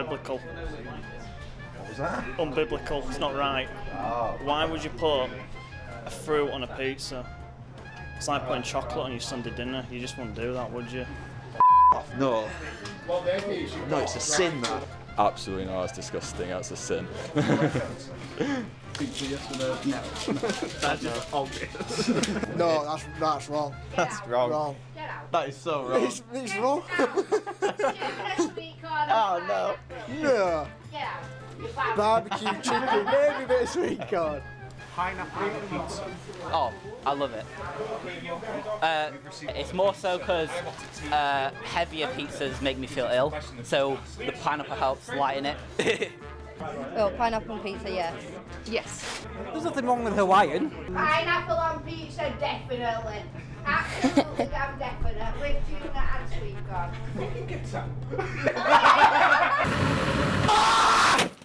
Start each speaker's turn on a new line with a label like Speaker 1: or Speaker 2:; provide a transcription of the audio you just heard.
Speaker 1: unbiblical.
Speaker 2: What was that?
Speaker 1: Unbiblical. It's not right.
Speaker 2: Oh.
Speaker 1: Why would you put a fruit on a pizza? It's like putting chocolate on your Sunday dinner. You just wouldn't do that, would you?
Speaker 2: No. No, it's a sin, that.
Speaker 3: Absolutely not. That's disgusting. That's a sin.
Speaker 4: Pizza, yes or no? No. That's just obvious.
Speaker 5: No, that's wrong.
Speaker 2: That's wrong.
Speaker 5: Wrong.
Speaker 2: That is so wrong.
Speaker 5: It's wrong.
Speaker 2: Oh, no.
Speaker 5: No. Barbecue chicken, maybe a bit of sweet corn.
Speaker 6: Pineapple pizza. Oh, I love it. It's more so because heavier pizzas make me feel ill, so the pineapple helps lighten it.
Speaker 7: Oh, pineapple pizza, yes.
Speaker 8: Yes.
Speaker 5: There's nothing wrong with Hawaiian.
Speaker 9: Pineapple on pizza, definitely. Absolutely, damn definite. With tuna and sweet corn.